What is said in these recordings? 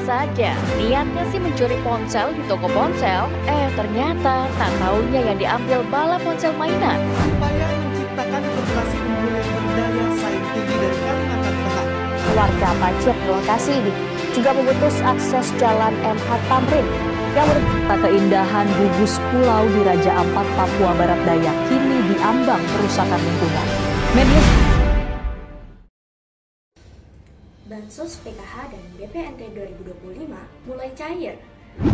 saja. Niatnya sih mencuri ponsel di toko ponsel, ternyata tak taunya yang diambil bala ponsel mainan. Upaya menciptakan korporasi unggul yang berdaya saing tinggi dari Kalimantan Tengah. Warga banjir di lokasi ini juga memutus akses jalan MH Tamrin yang merupakan keindahan gugus pulau di Raja Ampat, Papua Barat Daya kini diambang kerusakan lingkungan. Media Bansos PKH dan BPNT 2025 mulai cair.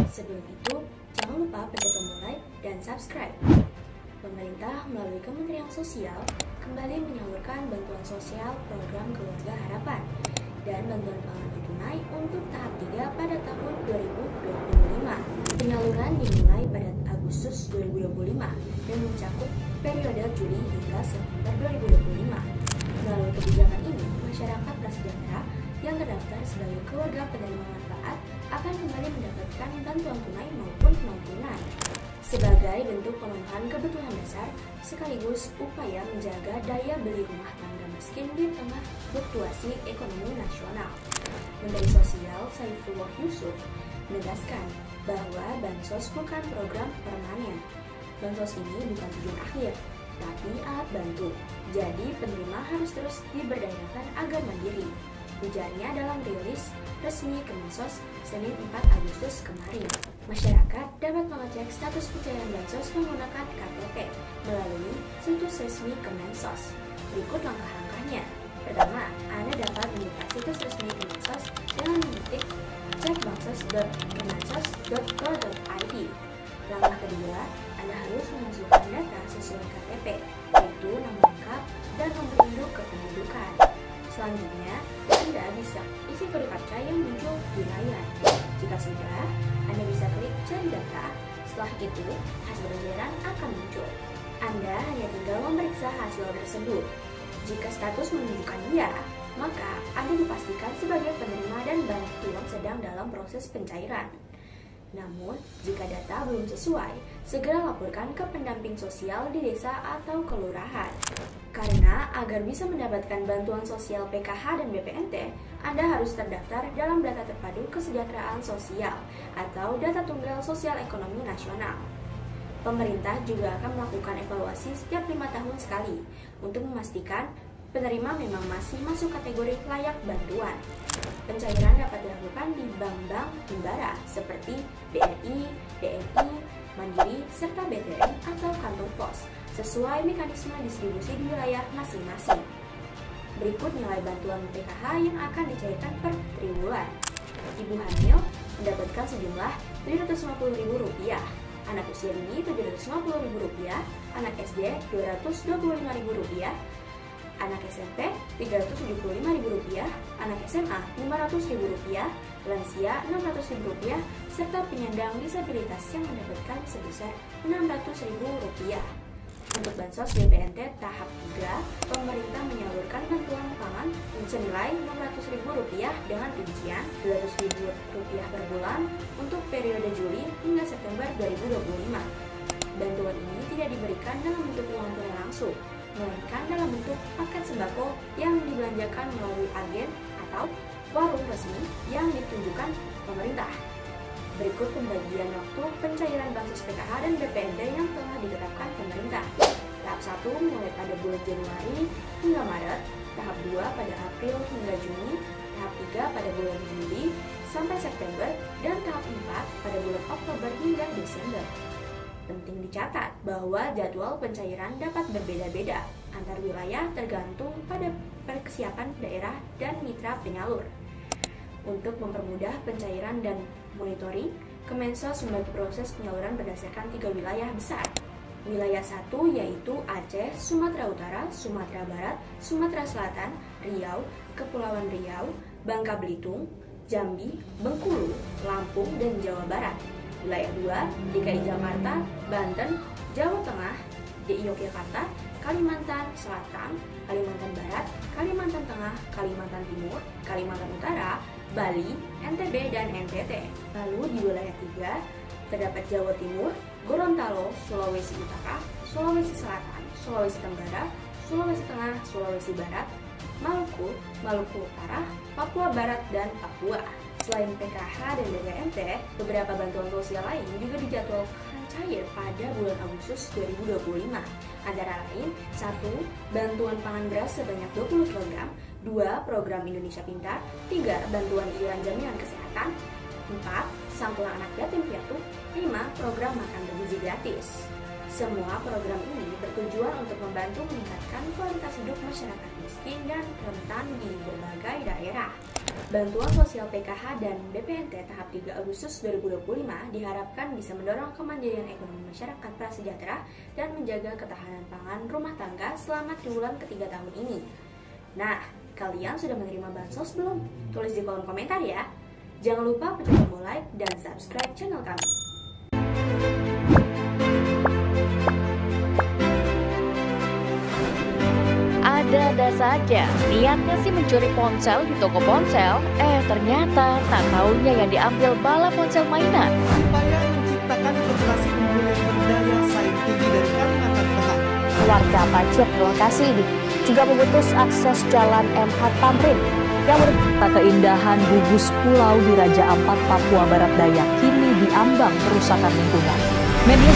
Sebelum itu, jangan lupa pencet tombol like dan subscribe. Pemerintah melalui Kementerian Sosial kembali menyalurkan bantuan sosial program Keluarga Harapan dan bantuan pangan tunai untuk tahap 3 pada tahun 2025. Penyaluran dimulai pada Agustus 2025 dan mencakup periode Juli hingga September 2025. Melalui kebijakan ini, masyarakat prasejahtera yang terdaftar sebagai keluarga penerima manfaat akan kembali mendapatkan bantuan tunai maupun non-tunai sebagai bentuk pemenuhan kebutuhan dasar sekaligus upaya menjaga daya beli rumah tangga miskin di tengah fluktuasi ekonomi nasional. Menteri Sosial Saifullah Yusuf menegaskan bahwa bansos bukan program permanen. Bansos ini bukan tujuan akhir, tapi alat bantu. Jadi penerima harus terus diberdayakan agar mandiri. Ujarnya dalam rilis resmi Kemensos Senin 4 Agustus kemarin. Masyarakat dapat mengecek status pencairan bansos menggunakan KTP melalui situs resmi Kemensos. Berikut langkah-langkahnya. Pertama, Anda dapat membuka situs resmi Kemensos dengan mengetik cekbansos.kemensos.go.id. Langkah kedua, Anda harus memasukkan data sesuai KTP, yaitu nama lengkap dan nomor induk kependudukan. Selanjutnya, Anda bisa isi kode captcha yang muncul di layar. Jika sudah, Anda bisa klik cari data. Setelah itu, hasil pencairan akan muncul. Anda hanya tinggal memeriksa hasil tersebut. Jika status menunjukkan ya, maka Anda dipastikan sebagai penerima dan bantuan sedang dalam proses pencairan. Namun, jika data belum sesuai, segera laporkan ke pendamping sosial di desa atau kelurahan. Karena agar bisa mendapatkan bantuan sosial PKH dan BPNT, Anda harus terdaftar dalam data terpadu kesejahteraan sosial atau data tunggal sosial ekonomi nasional. Pemerintah juga akan melakukan evaluasi setiap 5 tahun sekali untuk memastikan penerima memang masih masuk kategori layak bantuan. Pencairan dapat dilakukan di bank-bank himbara seperti BRI, BNI, Mandiri, serta BTN atau kantor pos, sesuai mekanisme distribusi di wilayah masing-masing. Berikut nilai bantuan PKH yang akan dicairkan per triwulan. Ibu hamil mendapatkan sejumlah Rp750.000, anak usia dini Rp750.000, anak SD Rp225.000, anak SMP Rp375.000, anak SMA Rp500.000, lansia Rp600.000, serta penyandang disabilitas yang mendapatkan sebesar Rp600.000. Untuk bansos BPNT tahap 3, pemerintah menyalurkan bantuan pangan senilai Rp600.000 dengan rincian Rp200.000 per bulan untuk periode Juli hingga September 2025. Bantuan ini tidak diberikan dalam bentuk uang tunai langsung, melainkan dalam bentuk paket sembako yang dibelanjakan melalui agen atau warung resmi yang ditunjukkan pemerintah. Berikut pembagian waktu pencairan bansos PKH dan BPNT yang telah ditetapkan pemerintah. Tahap 1 mulai pada bulan Januari hingga Maret, tahap 2 pada April hingga Juni, tahap 3 pada bulan Juli sampai September, dan tahap 4 pada bulan Oktober hingga Desember. Penting dicatat bahwa jadwal pencairan dapat berbeda-beda antar wilayah tergantung pada persiapan daerah dan mitra penyalur. Untuk mempermudah pencairan dan monitoring, Kemensos membagi proses penyaluran berdasarkan 3 wilayah besar. Wilayah 1 yaitu Aceh, Sumatera Utara, Sumatera Barat, Sumatera Selatan, Riau, Kepulauan Riau, Bangka Belitung, Jambi, Bengkulu, Lampung, dan Jawa Barat. Wilayah 2, DKI Jakarta, Banten, Jawa Tengah, DI Yogyakarta, Kalimantan Selatan, Kalimantan Barat, Kalimantan Tengah, Kalimantan Timur, Kalimantan Utara, Bali, NTB, dan NTT. Lalu di wilayah 3, terdapat Jawa Timur, Gorontalo, Sulawesi Utara, Sulawesi Selatan, Sulawesi Tenggara, Sulawesi Tengah, Sulawesi Barat, Maluku, Maluku Utara, Papua Barat, dan Papua. Selain PKH dan BPNT, beberapa bantuan sosial lain juga dijadwalkan cair pada bulan Agustus 2025. Antara lain, 1. Bantuan pangan beras sebanyak 20 kg, 2. Program Indonesia Pintar, 3. Bantuan iuran jaminan kesehatan, 4. Santunan anak yatim piatu, 5. Program makan bergizi gratis. Semua program ini bertujuan untuk membantu meningkatkan kualitas hidup masyarakat miskin dan rentan di berbagai daerah. Bantuan sosial PKH dan BPNT tahap 3 Agustus 2025 diharapkan bisa mendorong kemandirian ekonomi masyarakat prasejahtera dan menjaga ketahanan pangan rumah tangga selama triwulan ketiga tahun ini. Nah, kalian sudah menerima bansos belum? Tulis di kolom komentar ya. Jangan lupa pencet tombol like dan subscribe channel kami. Ada-ada saja, niatnya sih mencuri ponsel di toko ponsel, ternyata tak taunya yang diambil bala ponsel mainan. Upaya menciptakan populasi unggul yang berdaya saing tinggi dari Kalimantan Tengah. Warga Pacet lokasi ini juga memutus akses jalan MH Tamrin yang merupakan keindahan gugus pulau di Raja Ampat, Papua Barat Daya kini diambang kerusakan lingkungan. Media